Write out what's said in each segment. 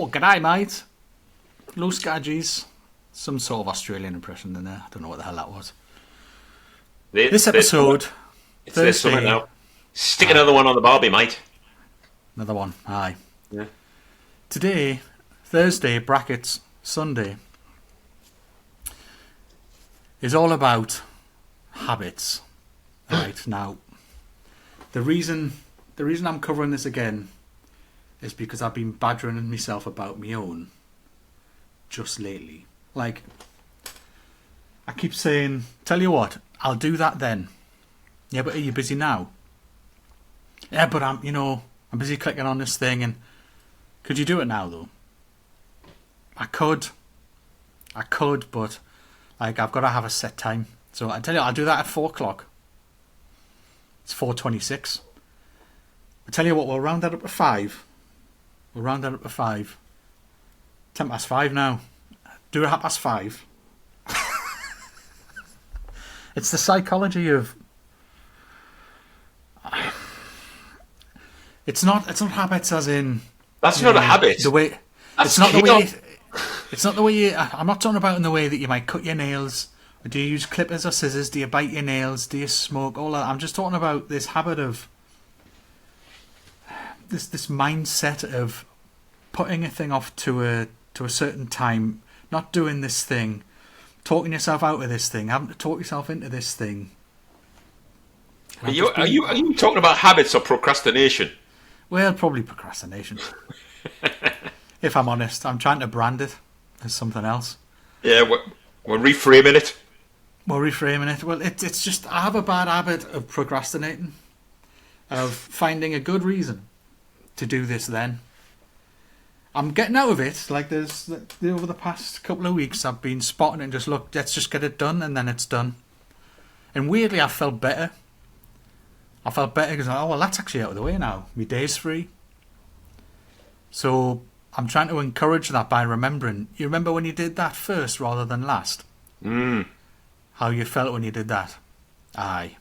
Oh, g'day, mate. Loose gadgies. Some sort of Australian impression in there. I don't know what the hell that was. This episode, it's this summer Thursday. now. Stick another one on the barbie, mate. Another one. Aye. Yeah. Today, Thursday, brackets, Sunday, is all about habits. Right, now, the reason I'm covering this again is because I've been badgering myself about my own just lately. Like, I keep saying, tell you what, I'll do that then. Yeah, but are you busy now? Yeah, but I'm busy clicking on this thing, and could you do it now though? I could, but like I've got to have a set time. So I tell you, I'll do that at 4 o'clock. It's 4:26. I tell you what, we'll round that up to 5. 5 now. Do it at 5:30. It's the psychology of. It's not habits as in. That's not a habit. The way. That's It's not the chaos. way. It's not the way you. I'm not talking about in the way that you might cut your nails. Or do you use clippers or scissors? Do you bite your nails? Do you smoke? All that. I'm just talking about this habit of. This mindset of putting a thing off to a certain time, not doing this thing, talking yourself out of this thing, having to talk yourself into this thing. Are you talking about habits or procrastination? Well, probably procrastination. If I'm honest, I'm trying to brand it as something else. Yeah, we're reframing it. We're reframing it. Well, it's just I have a bad habit of procrastinating, of finding a good reason to do this then. I'm getting out of it. Like over the past couple of weeks, I've been spotting it and just look, let's just get it done, and then it's done. And weirdly, I felt better. Because that's actually out of the way now. My day's free. So I'm trying to encourage that by remembering. You remember when you did that first rather than last? How you felt when you did that? Aye.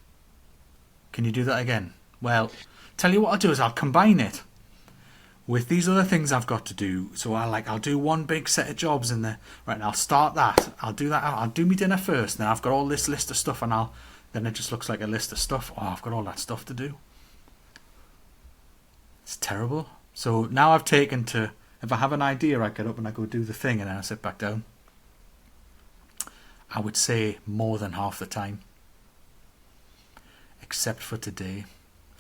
Can you do that again? Well, tell you what I'll do is I'll combine it with these other things I've got to do. So I'll do one big set of jobs in there. Right, and I'll start that. I'll do that. I'll do my dinner first. Then I've got all this list of stuff, and then it just looks like a list of stuff. Oh, I've got all that stuff to do. It's terrible. So now I've taken to, if I have an idea, I get up and I go do the thing, and then I sit back down. I would say more than half the time. Except for today,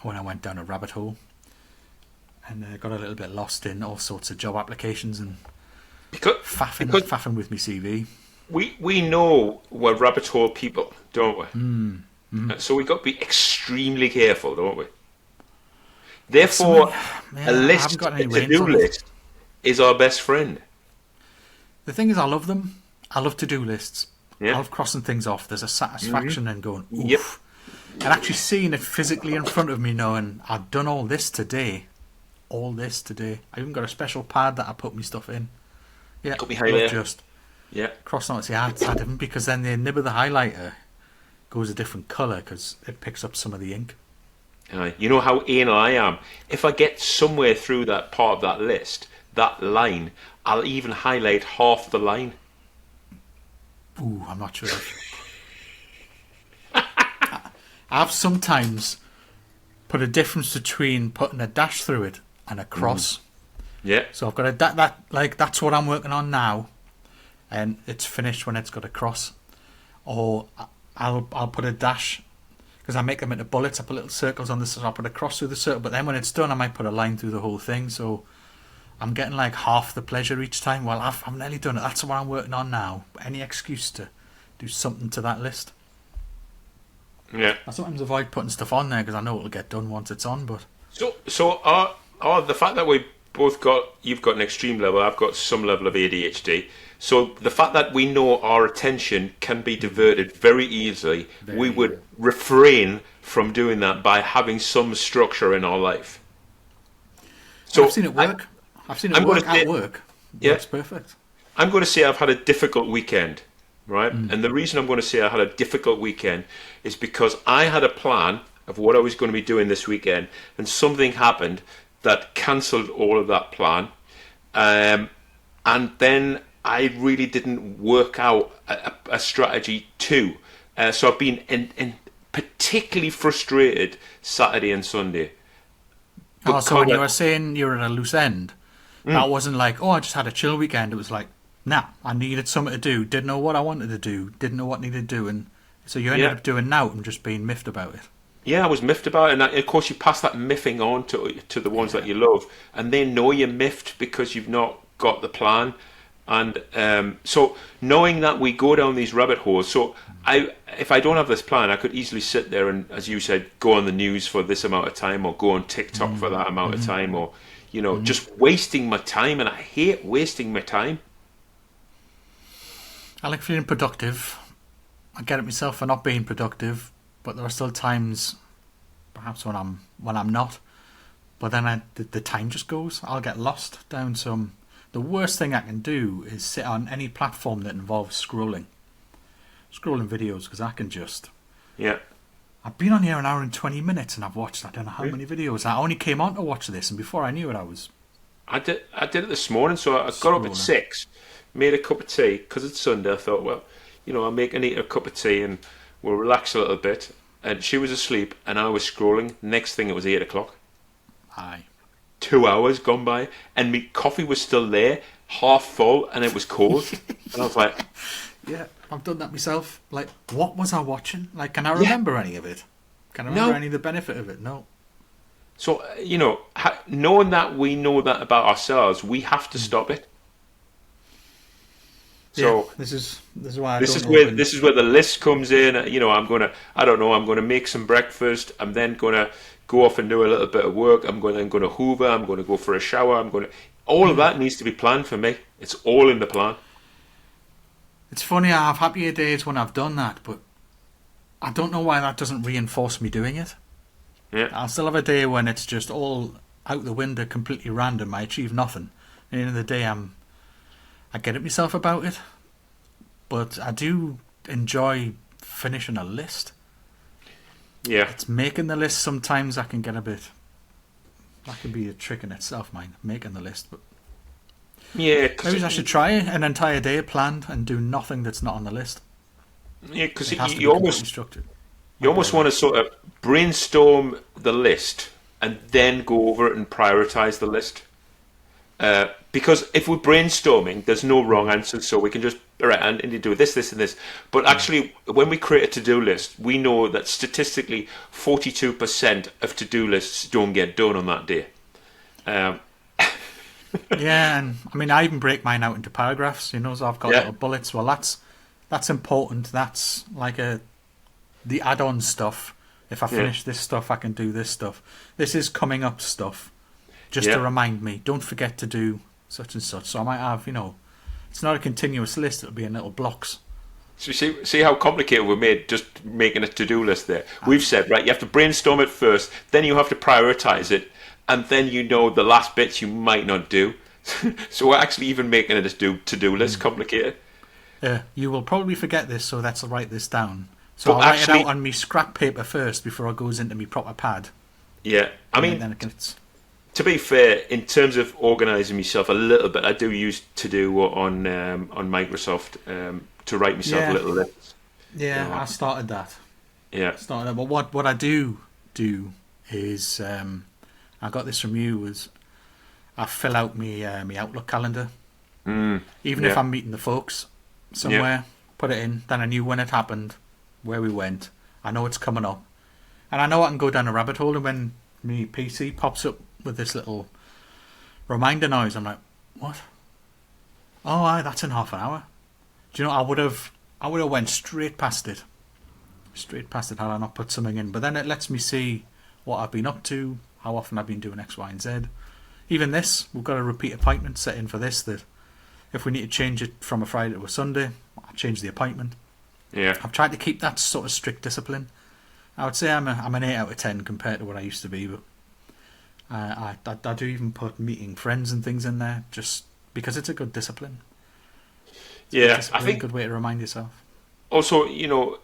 when I went down a rabbit hole. And got a little bit lost in all sorts of job applications and faffing with my CV. We know we're rabbit hole people, don't we? So we've got to be extremely careful, don't we? Therefore, a to-do list is our best friend. The thing is, I love them. I love to-do lists. Yeah. I love crossing things off. There's a satisfaction in going, oof. Yep. And actually seeing it physically in front of me, knowing I've done all this today. I even got a special pad that I put my stuff in. Yeah, got me highlighter. Just crossing out. See, I didn't, because then the nib of the highlighter goes a different colour because it picks up some of the ink. You know how anal I am. If I get somewhere through that part of that list, that line, I'll even highlight half the line. Ooh, I'm not sure. I've sometimes put a difference between putting a dash through it and a cross. Yeah. So I've got that's what I'm working on now, and it's finished when it's got a cross. Or I'll put a dash because I make them into bullets. I put little circles on this, so I'll put a cross through the circle. But then when it's done, I might put a line through the whole thing. So I'm getting like half the pleasure each time. Well, I've nearly done it. That's what I'm working on now. Any excuse to do something to that list. Yeah. I sometimes avoid putting stuff on there because I know it'll get done once it's on. But so the fact that you've got an extreme level, I've got some level of ADHD. So the fact that we know our attention can be diverted very easily, we would refrain from doing that by having some structure in our life. So I've seen it work. I've seen it work at work. Yeah, it's perfect. I'm going to say I've had a difficult weekend, right? And the reason I'm going to say I had a difficult weekend is because I had a plan of what I was going to be doing this weekend, and something happened that cancelled all of that plan. And then I really didn't work out a strategy too. So I've been in particularly frustrated Saturday and Sunday Oh, so because when you were saying you were at a loose end, that wasn't like, oh, I just had a chill weekend. It was like, nah, I needed something to do. Didn't know what I wanted to do. Didn't know what needed doing. So you ended yeah, up doing now and just being miffed about it. yeah, I was miffed about it, and of course you pass that miffing on to the ones that Yeah. you love, and they know you're miffed because you've not got the plan. And so knowing that we go down these rabbit holes, so if I don't have this plan, I could easily sit there and, as you said, go on the news for this amount of time, or go on TikTok for that amount of time, or just wasting my time, and I hate wasting my time. I like feeling productive. I get it myself for not being productive, but there are still times, perhaps when I'm not. But then the time just goes. I'll get lost down some. The worst thing I can do is sit on any platform that involves scrolling videos, because I can just. Yeah. I've been on here an hour and 20 minutes, and I've watched I don't know how many videos. I only came on to watch this, and before I knew it, I was I did it this morning, so I got up at scrolling. 6, made a cup of tea because it's Sunday. I thought, well, I'll make Anita a cup of tea and we'll relax a little bit. And she was asleep, and I was scrolling. Next thing, it was 8 o'clock. Aye. 2 hours gone by, and my coffee was still there, half full, and it was cold. And I was like, Yeah, I've done that myself. Like, what was I watching? Like, can I yeah, remember any of it? Can I remember no. any of the benefit of it? No. So knowing that we know that about ourselves, we have to stop it. Yeah, So this is why I this don't is where open. this is where the list comes in. I don't know, I'm gonna make some breakfast. I'm then gonna go off and do a little bit of work. I'm gonna hoover. I'm gonna go for a shower. All of that needs to be planned for me. It's all in the plan. It's funny, I have happier days when I've done that, but I don't know why that doesn't reinforce me doing it. Yeah, I'll still have a day when it's just all out the window, completely random. I achieve nothing. At the end of the day, I get at myself about it, but I do enjoy finishing a list. yeah, It's making the list sometimes I can get a bit. That can be a trick in itself, mine, making the list. But yeah. Because maybe I should try an entire day planned and do nothing that's not on the list. It has to you be completely almost structured. you Might be almost want to alright. sort of brainstorm the list and then go over it and prioritize the list. Because if we're brainstorming, there's no wrong answers, so we can just all right, and you do this, this, and this. But actually, when we create a to-do list, we know that statistically, 42% of to-do lists don't get done on that day. Um, Yeah, and I mean, I even break mine out into paragraphs. So I've got yeah, little bullets. Well, that's important. That's like the add-on stuff. If I yeah, finish this stuff, I can do this stuff. This is coming up stuff, just to yeah. remind me. Don't forget to do such and such. So I might have, it's not a continuous list. It'll be in little blocks. So see how complicated we made just making a to-do list there. We've Aye. said, right, you have to brainstorm it first, then you have to prioritize it, and then the last bits you might not do. So we're actually even making it a to-do list complicated. You will probably forget this, so let's write this down. So But I'll write it out actually, on me scrap paper first before it goes into me proper pad, yeah, I and then, mean, then it gets. to be fair, in terms of organising myself a little bit, I do use to do on Microsoft to write myself Yeah, little lists. You yeah. know, I started that. yeah, But what I do is I got this from you was I fill out me Outlook calendar, even if yeah, I'm meeting the folks yeah, somewhere. Put it in. Then I knew when it happened, where we went. I know it's coming up, and I know I can go down a rabbit hole. And when me PC pops up with this little reminder noise, I'm like, what? Oh, aye, that's in half an hour. Do you know? I would have went straight past it had I not put something in. But then it lets me see what I've been up to, how often I've been doing X, Y, and Z. Even this, we've got a repeat appointment set in for this. That if we need to change it from a Friday to a Sunday, I change the appointment. yeah. I've tried to keep that sort of strict discipline. I would say I'm an 8 out of 10 compared to what I used to be, but I do even put meeting friends and things in there just because it's a good discipline. It's a good Yeah, I discipline, think good way to remind yourself. also, you're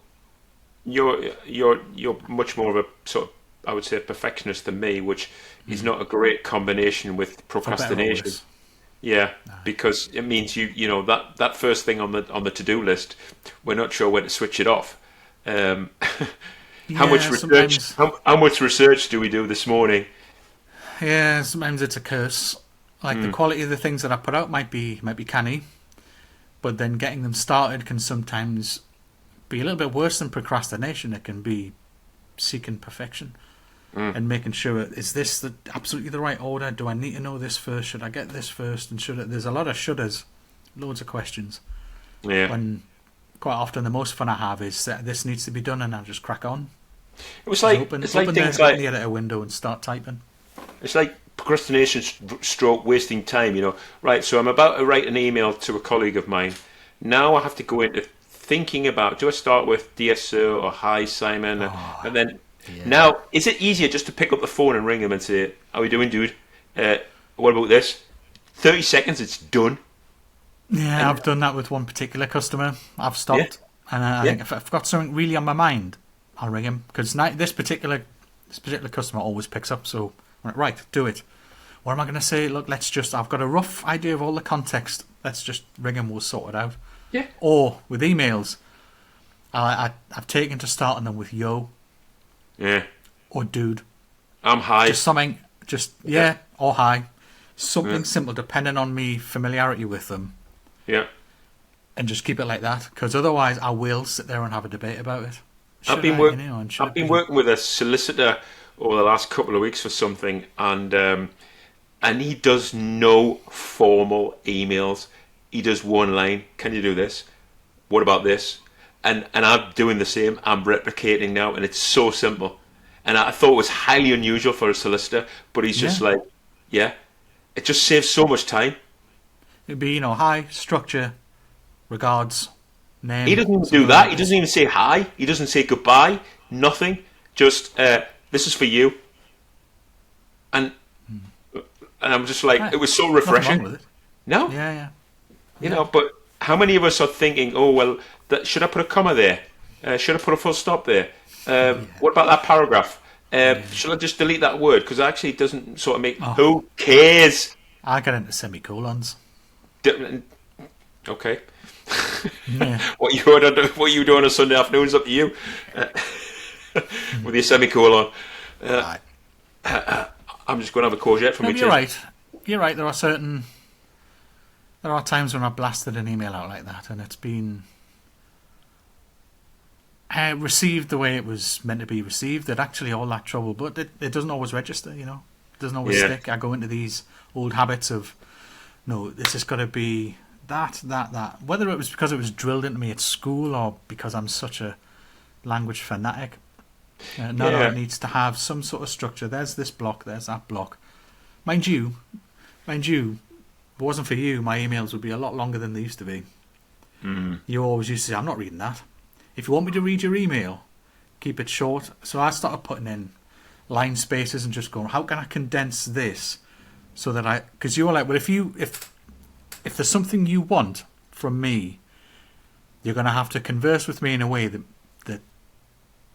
much more of a sort of, I would say, a perfectionist than me, which is not a great combination with For better or procrastination. worse. Yeah, because it means you know that first thing on the to-do list, we're not sure when to switch it off. Um, how much Yeah, research sometimes. how much research do we do this morning? Yeah, sometimes it's a curse. Like the Mm, quality of the things that I put out might be canny, but then getting them started can sometimes be a little bit worse than procrastination. It can be seeking perfection mm, and making sure, is this absolutely the right order? Do I need to know this first? Should I get this first? And there's a lot of shouldas, loads of questions. yeah, When quite often the most fun I have is that this needs to be done, and I just crack on. Just open it's like open things the like editor window and start typing. it's like procrastination stroke wasting time. Right? So I'm about to write an email to a colleague of mine. Now I have to go into thinking about, do I start with dear sir or hi Simon, and then Yeah. now is it easier just to pick up the phone and ring him and say, how are we doing, dude? Uh, what about this? 30 seconds, it's done. Yeah, And I've done that with one particular customer. I've yeah, stopped, and I yeah, think if I've got something really on my mind, I'll ring him because this particular customer always picks up. So I'm like, right, do it. What am I going to say? Look, I've got a rough idea of all the context. Let's just ring him. We'll sort it out. yeah, Or with emails, I've taken to starting them with yo yeah. or dude. I'm high. Just something, just Yeah, yeah or hi. yeah, Something simple, depending on me familiarity with them, yeah. and just keep it like that. Because otherwise, I will sit there and have a debate about it. I've Should been I, work. and should I've it been be? working with a solicitor over the last couple of weeks for something, and he does no formal emails. He does one line. Can you do this? What about this? And I'm doing the same. I'm replicating now, and it's so simple. And I thought it was highly unusual for a solicitor, but he's just Yeah, like, yeah, it just saves so much time. it'd be hi, structure, regards, He name, doesn't even do something that. like He doesn't this. even say hi. He doesn't say goodbye. Nothing. Just this is for you. And and I'm just like, Right, it was so nothing wrong refreshing. with it. No, Yeah, yeah, yeah. but how many of us are thinking, oh well, should I put a comma there? Should I put a full stop there? Yeah, What about that paragraph? yeah. Should I just delete that word because actually it doesn't sort of make. Oh, Who cares? I get into semicolons. D- Okay. Yeah. What you do on a Sunday afternoon is up to you with your semicolon. Right. I'm just going to have a courgette for No, me but you're too. right. You're right. There are times when I've blasted an email out like that, and it's been received the way it was meant to be received. It actually all that trouble, but it doesn't always register. It doesn't always Yeah, stick. I go into these old habits of no, this has got to be that. Whether it was because it was drilled into me at school or because I'm such a language fanatic. No, yeah, it needs to have some sort of structure. There's this block, there's that block. Mind you, if it wasn't for you, my emails would be a lot longer than they used to be. You always used to say, I'm not reading that. If you want me to read your email, keep it short. So I started putting in line spaces and just going, how can I condense this so that because you were like, well, if there's something you want from me, you're going to have to converse with me in a way that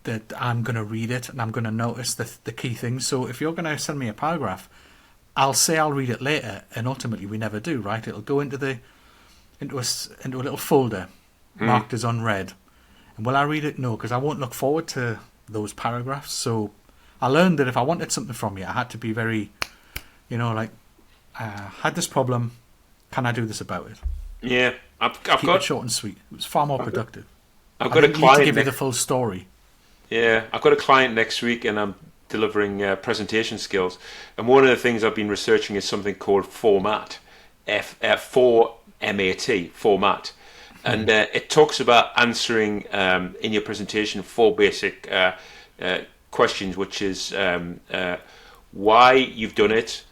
that I'm going to read it and I'm going to notice the key things. So if you're going to send me a paragraph, I'll say I'll read it later, and ultimately we never do. Right? It'll go into a little folder marked as unread. And will I read it? No, because I won't look forward to those paragraphs. So I learned that if I wanted something from you, I had to be very, like, had this problem. Can I do this about it? yeah. I've Keep it got short and sweet. It was far more I've got, productive. I've I got a didn't need to client give you the next. full story. Yeah, I've got a client next week, and I'm delivering presentation skills. And one of the things I've been researching is something called format, format, and it talks about answering in your presentation four basic questions, which is why you've done it,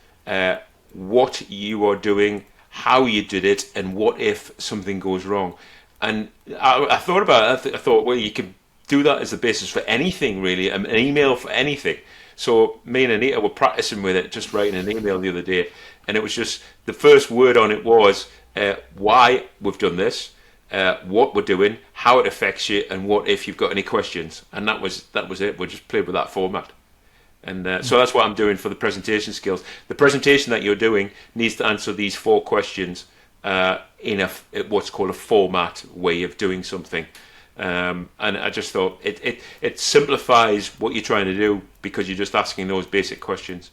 what you are doing, how you did it, and what if something goes wrong. And I thought about it. I thought, well, you could do that as the basis for anything, really, an email for anything. So me and Anita were practicing with it, just writing an email the other day, and it was just the first word on it was why we've done this, what we're doing, how it affects you, and what if you've got any questions. And that was it. We just played with that format. And so that's what I'm doing for the presentation skills. The presentation that you're doing needs to answer these 4 questions in what's called a format way of doing something. And I just thought it simplifies what you're trying to do because you're just asking those basic questions.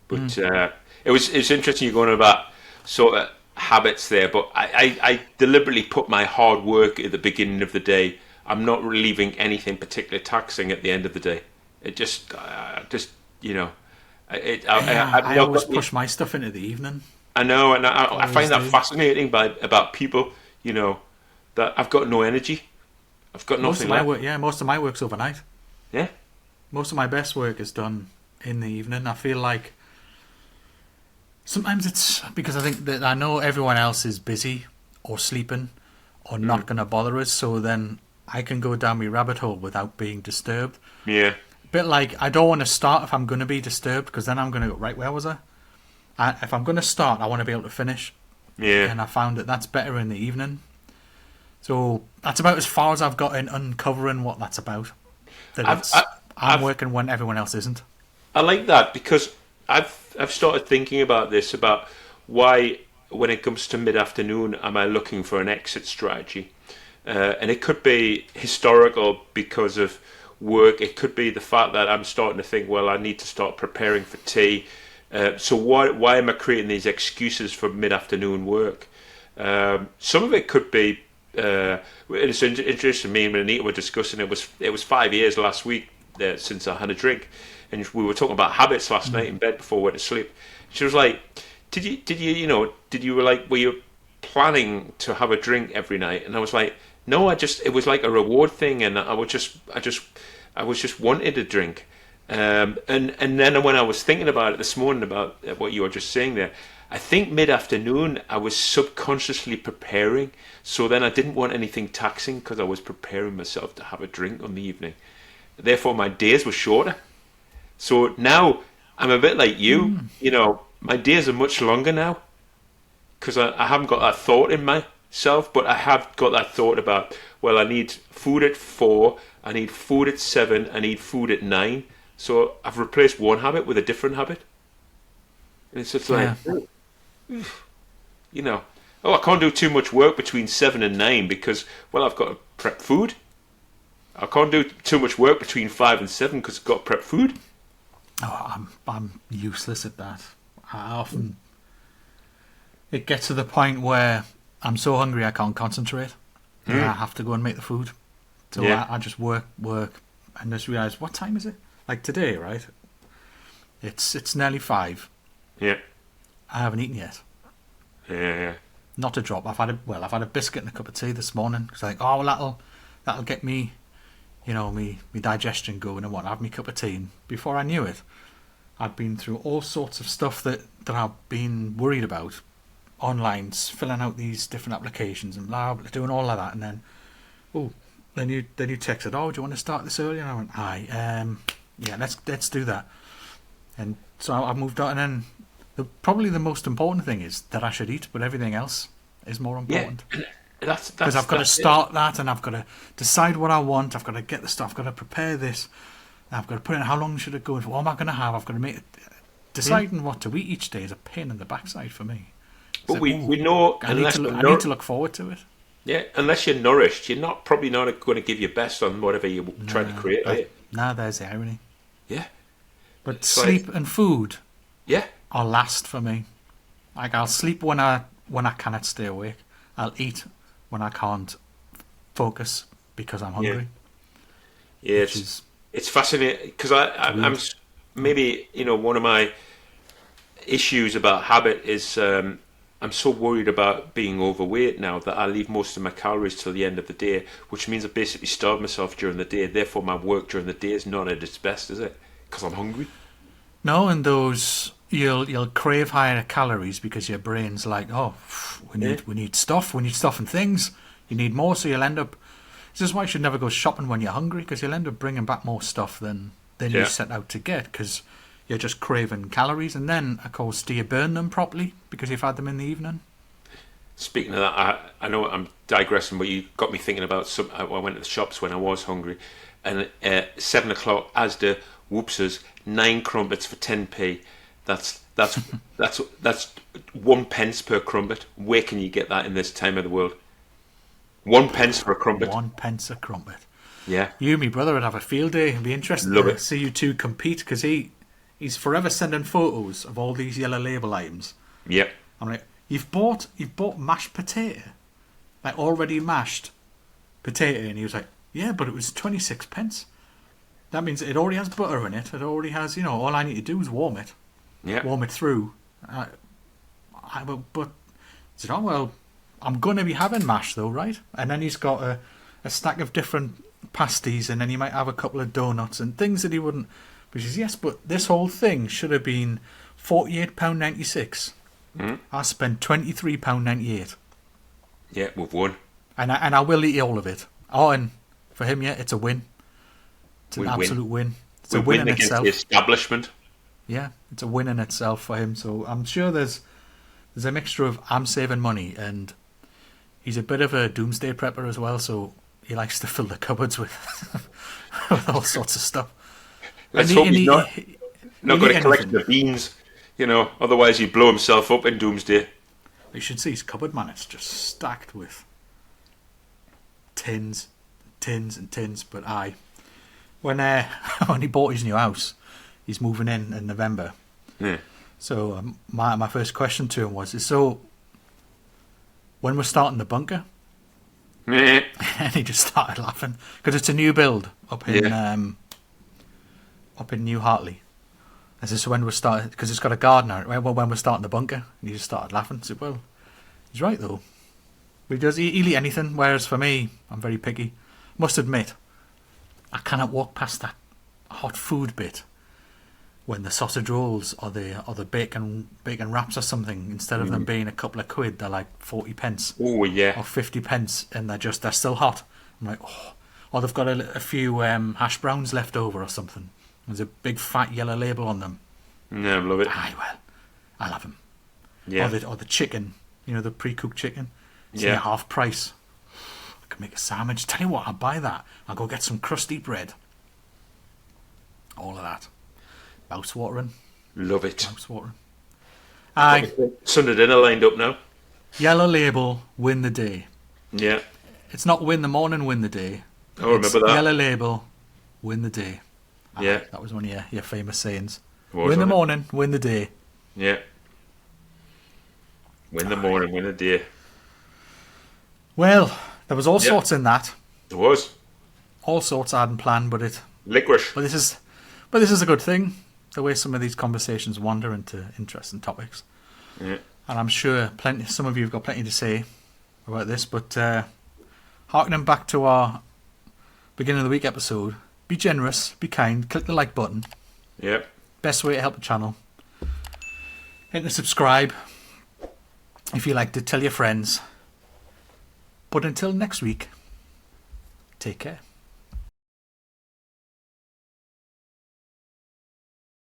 But it's interesting you're going about sort of habits there. But I deliberately put my hard work at the beginning of the day. I'm not leaving anything particularly taxing at the end of the day. It just you know, I always push my stuff into the evening. I know, and I find that fascinating about people, you know, that I've got no energy. I've got nothing left. Most of my work's overnight. Yeah. Most of my best work is done in the evening. I feel like sometimes it's because I think that I know everyone else is busy or sleeping or not going to bother us, so then I can go down my rabbit hole without being disturbed. Yeah. A bit like I don't want to start if I'm going to be disturbed because then I'm going to go, right, where was I? If I'm going to start, I want to be able to finish. Yeah. And I found that that's better in the evening. So that's about as far as I've got in uncovering what that's about. I'm working when everyone else isn't. I like that because I've started thinking about this, about why when it comes to mid-afternoon am I looking for an exit strategy. And it could be historical because of work. It could be the fact that I'm starting to think, well, I need to start preparing for tea. So why am I creating these excuses for mid-afternoon work? Some of it could be, it's interesting. Me and Anita were discussing it was 5 years last week since I had a drink, and we were talking about habits last night in bed before we went to sleep. She was like, were you planning to have a drink every night? And I was like, no, it was like a reward thing, and I was just wanted a drink. And then when I was thinking about it this morning about what you were just saying there, I think mid-afternoon I was subconsciously preparing. So then I didn't want anything taxing because I was preparing myself to have a drink on the evening. Therefore, my days were shorter. So now I'm a bit like you. You know, my days are much longer now because I haven't got that thought in myself, but I have got that thought about, well, I need food at 4, I need food at 7, I need food at 9. So I've replaced one habit with a different habit. And it's just like, you know, I can't do too much work between 7 and 9 because, well, I've got to prep food. I can't do too much work between 5 and 7 because I've got to prep food. Oh, I'm useless at that. It gets to the point where I'm so hungry I can't concentrate. And I have to go and make the food. So I just work, and just realise, what time is it? Like today, right? It's nearly 5. Yeah. I haven't eaten yet. Yeah. Not a drop. I've had a biscuit and a cup of tea this morning. It's like, oh, well, that'll get me, you know, me digestion going and what. I have me cup of tea. And before I knew it, I'd been through all sorts of stuff that I've been worried about. Online, filling out these different applications and blah, blah, doing all of that, and then, then you texted, oh, do you want to start this early? And I went, aye, yeah, let's do that. And so I moved on, and then probably the most important thing is that I should eat, but everything else is more important. Yeah, because I've got to start that, and I've got to decide what I want. I've got to get the stuff. I've got to prepare this. I've got to put in how long should it go. What am I going to have? I've got to make it. Deciding what to eat each day is a pain in the backside for me. But we know I need to look forward to it. Yeah, unless you're nourished, you're probably not going to give your best on whatever you're trying to create. There's the irony. Yeah. But it's sleep and food are last for me. Like, I'll sleep when I cannot stay awake. I'll eat when I can't focus because I'm hungry. Yeah, it's fascinating because I'm maybe, you know, one of my issues about habit is I'm so worried about being overweight now that I leave most of my calories till the end of the day, which means I basically starve myself during the day. Therefore, my work during the day is not at its best, is it? Because I'm hungry. No, and those you'll crave higher calories because your brain's like, oh, we need stuff and things. You need more, so you'll end up. This is why you should never go shopping when you're hungry, because you'll end up bringing back more stuff than you set out to get, because you're just craving calories. And then, of course, do you burn them properly because you've had them in the evening? Speaking of that, I know I'm digressing, but you got me thinking about I went to the shops when I was hungry. and 7 o'clock Asda, whoopses, 9 crumpets for 10p. That's 1 pence per crumpet. Where can you get that in this time of the world? 1 pence for a crumpet. 1 pence a crumpet. Yeah, You and me brother would have a field day. It'd be interesting Love to it. see you two compete because he's forever sending photos of all these Yellow Label items. yeah, I'm like, you've bought mashed potato, like already mashed potato, and he was like, yeah, but it was 26 pence. That means it already has butter in it. It already has, all I need to do is warm it yeah. through. But I said, oh well, I'm gonna be having mash though, right? And then he's got a stack of different pasties, and then he might have a couple of donuts and things that he wouldn't. But he says, yes, but this whole thing should have been £48.96. I spent £23.98. Yeah, we've won. And I will eat all of it. Oh, and for him, yeah, it's a win. It's an absolute win. It's We a win in against itself. the establishment. Yeah, it's a win in itself for him. So I'm sure there's a mixture of I'm saving money, and he's a bit of a doomsday prepper as well. So he likes to fill the cupboards with with all sorts of stuff. Let's And hope he's not he'll got eat a collection anything. of beans. Otherwise he'd blow himself up in Doomsday. You should see his cupboard, man. It's just stacked with tins, and tins. But when when he bought his new house, he's moving in November. Yeah. So my first question to him was, so when we're starting the bunker? Meh. And he just started laughing because it's a new build up in New Hartley. I said, so when we're starting, because it's got a garden on it, right? Well, when we're starting the bunker, and he just started laughing. I said, well, he's right though. He'll eat anything, whereas for me, I'm very picky. Must admit, I cannot walk past that hot food bit when the sausage rolls or the bacon wraps or something, instead of them being a couple of quid, they're like 40 pence Oh yeah. or 50 pence, and they're still hot. I'm like, oh, or they've got a few hash browns left over or something. There's a big fat Yellow Label on them. Yeah, I love it. Aye, well, I'll have them. Yeah. Or the chicken, the pre-cooked chicken. It's Yeah. near half price. I can make a sandwich. Tell you what, I'll buy that. I'll go get some crusty bread. All of that. Mouth watering. Love it. Mouth watering. Aye, Sunday dinner lined up now. Yellow Label, win the day. Yeah. It's not win the morning, win the day. I remember that. Yellow Label, win the day. Yeah. That was one of your famous sayings. Was, Win the wasn't it? morning, win the day. Yeah. Win the morning, win the day. Well, there was all sorts in that. It was. All sorts I hadn't planned, but Licorice. this is a good thing. The way some of these conversations wander into interesting topics. Yeah. And I'm sure some of you have got plenty to say about this, but harkening back to our beginning of the week episode, be generous, be kind, click the like button. Yeah. Best way to help the channel. Hit the subscribe. If you liked it, tell your friends. But until next week, take care.